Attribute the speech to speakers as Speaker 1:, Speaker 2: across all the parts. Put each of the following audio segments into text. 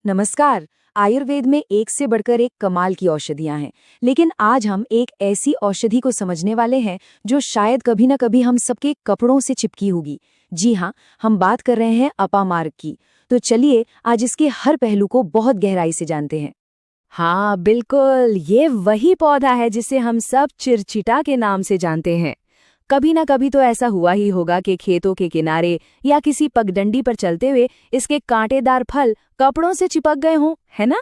Speaker 1: नमस्कार। आयुर्वेद में एक से बढ़कर एक कमाल की औषधियां हैं, लेकिन आज हम एक ऐसी औषधि को समझने वाले हैं जो शायद कभी न कभी हम सबके कपड़ों से चिपकी होगी। जी हाँ, हम बात कर रहे हैं अपामार्ग की। तो चलिए आज इसके हर पहलू को बहुत गहराई से जानते हैं।
Speaker 2: हाँ बिल्कुल, ये वही पौधा है जिसे हम सब चिरचिटा के नाम से जानते हैं। कभी ना कभी तो ऐसा हुआ ही होगा कि खेतों के किनारे या किसी पगडंडी पर चलते हुए इसके कांटेदार फल कपड़ों से चिपक गए हों, है ना?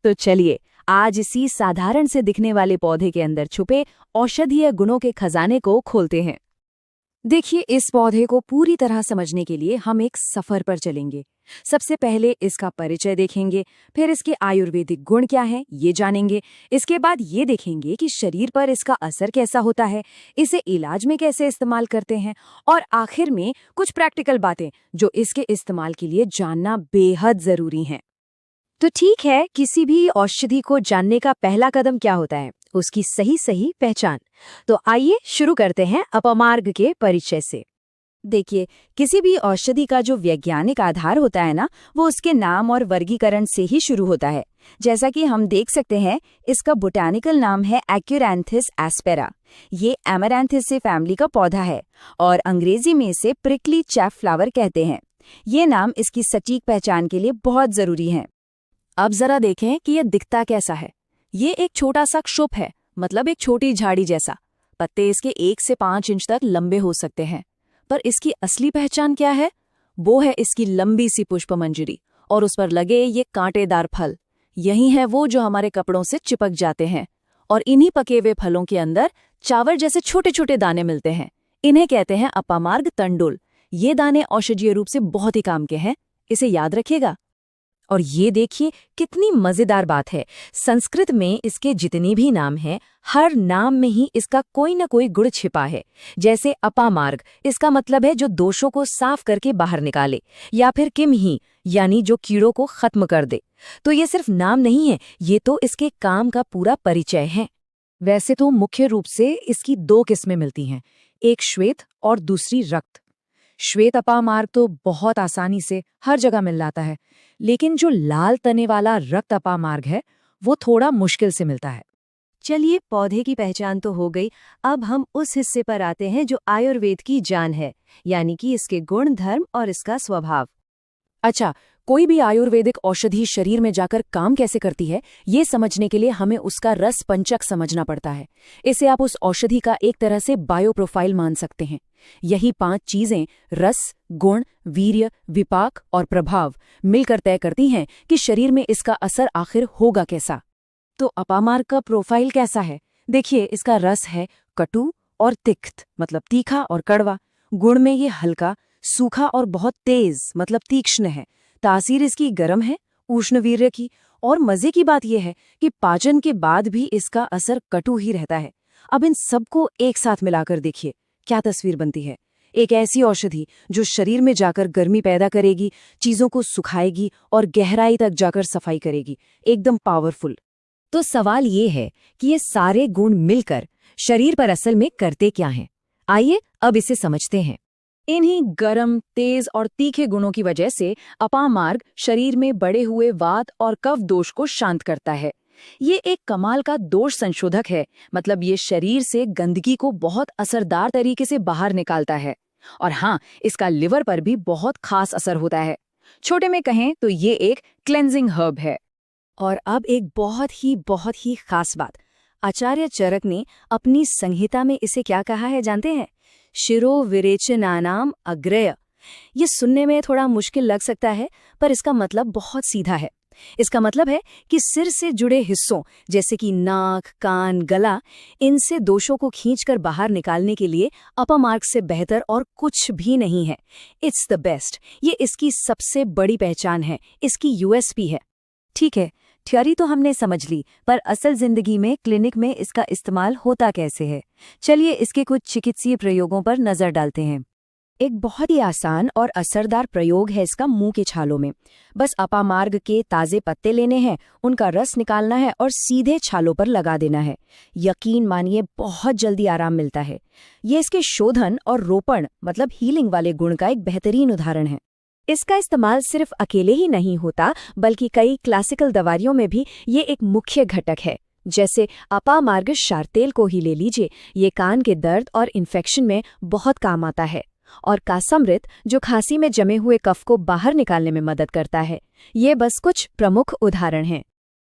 Speaker 2: तो चलिए आज इसी साधारण से दिखने वाले पौधे के अंदर छुपे औषधीय गुणों के खजाने को खोलते हैं।
Speaker 1: देखिए, इस पौधे को पूरी तरह समझने के लिए हम एक सफर पर चलेंगे। सबसे पहले इसका परिचय देखेंगे, फिर इसके आयुर्वेदिक गुण क्या हैं ये जानेंगे। इसके बाद ये देखेंगे कि शरीर पर इसका असर कैसा होता है, इसे इलाज में कैसे इस्तेमाल करते हैं, और आखिर में कुछ प्रैक्टिकल बातें जो इसके इस्तेमाल के लिए जानना बेहद जरूरी हैं। तो ठीक है, किसी भी औषधि को जानने का पहला कदम क्या होता है? उसकी सही सही पहचान। तो आइए शुरू करते हैं अपमार्ग के परिचय से।
Speaker 2: देखिए, किसी भी औषधि का जो वैज्ञानिक आधार होता है ना, वो उसके नाम और वर्गीकरण से ही शुरू होता है। जैसा कि हम देख सकते हैं, इसका बोटानिकल नाम है एक्यूरैंथिस एस्पेरा। ये एमरैंथिस फैमिली का पौधा है और अंग्रेजी में इसे प्रिकली चैफ फ्लावर कहते हैं। ये नाम इसकी सटीक पहचान के लिए बहुत जरूरी है। अब जरा देखें कि यह दिखता कैसा है। ये एक छोटा सा क्षुप है, मतलब एक छोटी झाड़ी जैसा। पत्ते इसके 1 से 5 इंच तक लंबे हो सकते हैं। पर इसकी असली पहचान क्या है? वो है इसकी लंबी सी पुष्पमंजरी और उस पर लगे ये कांटेदार फल। यही है वो जो हमारे कपड़ों से चिपक जाते हैं। और इन्हीं पके हुए फलों के अंदर चावल जैसे छोटे छोटे दाने मिलते हैं। इन्हें कहते हैं अपामार्ग तंडुल। ये दाने औषधीय रूप से बहुत ही काम के हैं, इसे याद रखिएगा।
Speaker 1: और ये देखिए कितनी मजेदार बात है। संस्कृत में इसके जितने भी नाम हैं, हर नाम में ही इसका कोई न कोई गुण छिपा है। जैसे अपामार्ग, इसका मतलब है जो दोषों को साफ करके बाहर निकाले, या फिर किमही, यानी जो कीड़ों को खत्म कर दे। तो ये सिर्फ नाम नहीं है, ये तो इसके काम का पूरा परिचय है। वैसे तो मुख्य रूप से इसकी 2 किस्में मिलती हैं, एक श्वेत और दूसरी रक्त। श्वेत अपामार्ग तो बहुत आसानी से हर जगह मिल जाता है, लेकिन जो लाल तने वाला रक्त अपामार्ग है वो थोड़ा मुश्किल से मिलता है।
Speaker 2: चलिए, पौधे की पहचान तो हो गई। अब हम उस हिस्से पर आते हैं जो आयुर्वेद की जान है, यानी कि इसके गुण, धर्म और इसका स्वभाव।
Speaker 1: अच्छा, कोई भी आयुर्वेदिक औषधि शरीर में जाकर काम कैसे करती है, ये समझने के लिए हमें उसका रस पंचक समझना पड़ता है। इसे आप उस औषधि का एक तरह से बायो प्रोफाइल मान सकते हैं। यही 5 चीजें, रस, गुण, वीर्य, विपाक और प्रभाव, मिलकर तय करती हैं कि शरीर में इसका असर आखिर होगा कैसा। तो अपामार्ग का प्रोफाइल कैसा है? देखिए, इसका रस है कटु और तिक्त, मतलब तीखा और कड़वा। गुण में ये हल्का, सूखा और बहुत तेज, मतलब तीक्ष्ण है। तासीर इसकी गर्म है, उष्ण वीर्य की। और मजे की बात यह है कि पाचन के बाद भी इसका असर कटु ही रहता है। अब इन सबको एक साथ मिलाकर देखिए, क्या तस्वीर बनती है। एक ऐसी औषधि जो शरीर में जाकर गर्मी पैदा करेगी, चीजों को सुखाएगी और गहराई तक जाकर सफाई करेगी, एकदम पावरफुल।
Speaker 2: तो सवाल ये है कि ये सारे गुण मिलकर शरीर पर असल में करते क्या हैं? आइए अब इसे समझते हैं।
Speaker 1: इन्हीं गरम, तेज और तीखे गुणों की वजह से अपामार्ग शरीर में बढ़े हुए वात और कफ दोष को शांत करता है। ये एक कमाल का दोष संशोधक है, मतलब ये शरीर से गंदगी को बहुत असरदार तरीके से बाहर निकालता है। और हाँ, इसका लिवर पर भी बहुत खास असर होता है। छोटे में कहें तो ये एक क्लेंजिंग हर्ब है।
Speaker 2: और अब एक बहुत ही खास बात। आचार्य चरक ने अपनी संहिता में इसे क्या कहा है जानते हैं? शिरो विरेचनानाम अग्रय। ये सुनने में थोड़ा मुश्किल लग सकता है, पर इसका मतलब बहुत सीधा है। इसका मतलब है कि सिर से जुड़े हिस्सों जैसे कि नाक, कान, गला, इनसे दोषों को खींचकर बाहर निकालने के लिए अपामार्ग से बेहतर और कुछ भी नहीं है। It's the best. ये इसकी सबसे बड़ी पहचान है, इसकी यूएसपी है।
Speaker 1: ठीक है, थ्योरी तो हमने समझ ली, पर असल जिंदगी में, क्लिनिक में इसका इस्तेमाल होता कैसे है? चलिए इसके कुछ चिकित्सीय प्रयोगों पर नजर डालते हैं।
Speaker 2: एक बहुत ही आसान और असरदार प्रयोग है इसका मुंह के छालों में। बस अपामार्ग के ताजे पत्ते लेने हैं, उनका रस निकालना है और सीधे छालों पर लगा देना है। यकीन मानिए, बहुत जल्दी आराम मिलता है। ये इसके शोधन और रोपण, मतलब हीलिंग वाले गुण का एक बेहतरीन उदाहरण है।
Speaker 1: इसका इस्तेमाल सिर्फ अकेले ही नहीं होता, बल्कि कई क्लासिकल दवाइयों में भी ये एक मुख्य घटक है। जैसे अपामार्गक्षार तेल को ही ले लीजिए, ये कान के दर्द और इन्फेक्शन में बहुत काम आता है। और कासामृत, जो खांसी में जमे हुए कफ को बाहर निकालने में मदद करता है। ये बस कुछ प्रमुख उदाहरण हैं।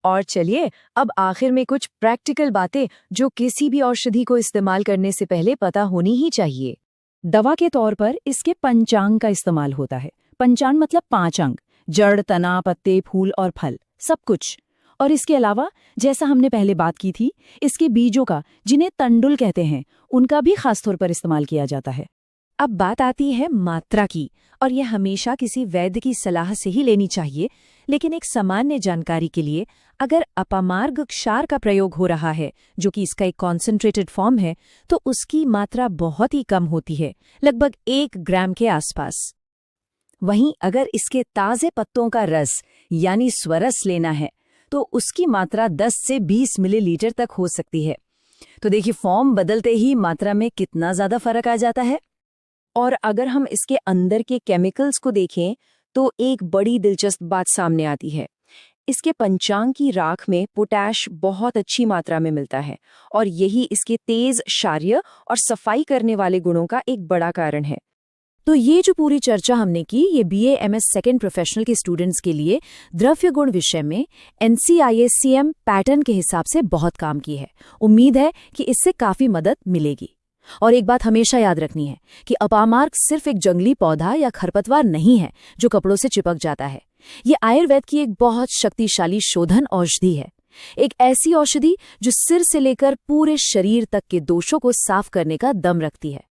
Speaker 2: और चलिए अब आखिर में कुछ प्रैक्टिकल बातें जो किसी भी औषधि को इस्तेमाल करने से पहले पता होनी ही चाहिए।
Speaker 1: दवा के तौर पर इसके पंचांग का इस्तेमाल होता है। पंचांग मतलब 5 अंग, जड़, तना, पत्ते, फूल और फल, सब कुछ। और इसके अलावा, जैसा हमने पहले बात की थी, इसके बीजों का, जिन्हें तंडुल कहते हैं, उनका भी खासतौर पर इस्तेमाल किया जाता है। अब बात आती है मात्रा की, और यह हमेशा किसी वैद्य की सलाह से ही लेनी चाहिए। लेकिन एक सामान्य जानकारी के लिए, अगर अपामार्गक्षार का प्रयोग हो रहा है, जो कि इसका एक कॉन्सेंट्रेटेड फॉर्म है, तो उसकी मात्रा बहुत ही कम होती है, लगभग 1 ग्राम के आसपास। वहीं अगर इसके ताज़े पत्तों का रस यानी स्वरस लेना है, तो उसकी मात्रा 10 से 20 मिलीलीटर तक हो सकती है। तो देखिए, फॉर्म बदलते ही मात्रा में कितना ज़्यादा फर्क आ जाता है। और अगर हम इसके अंदर के केमिकल्स को देखें, तो एक बड़ी दिलचस्प बात सामने आती है। इसके पंचांग की राख में पोटैश बहुत अच्छी मात्रा में मिलता है, और यही इसके तेज क्षारीय और सफाई करने वाले गुणों का एक बड़ा कारण है। तो ये जो पूरी चर्चा हमने की, ये BA MS सेकेंड प्रोफेशनल के स्टूडेंट्स के लिए द्रव्य गुण विषय में NCISCM पैटर्न के हिसाब से बहुत काम की है। उम्मीद है कि इससे काफी मदद मिलेगी। और एक बात हमेशा याद रखनी है कि अपामार्ग सिर्फ एक जंगली पौधा या खरपतवार नहीं है जो कपड़ों से चिपक जाता है। ये आयुर्वेद की एक बहुत शक्तिशाली शोधन औषधि है, एक ऐसी औषधि जो सिर से लेकर पूरे शरीर तक के दोषों को साफ करने का दम रखती है।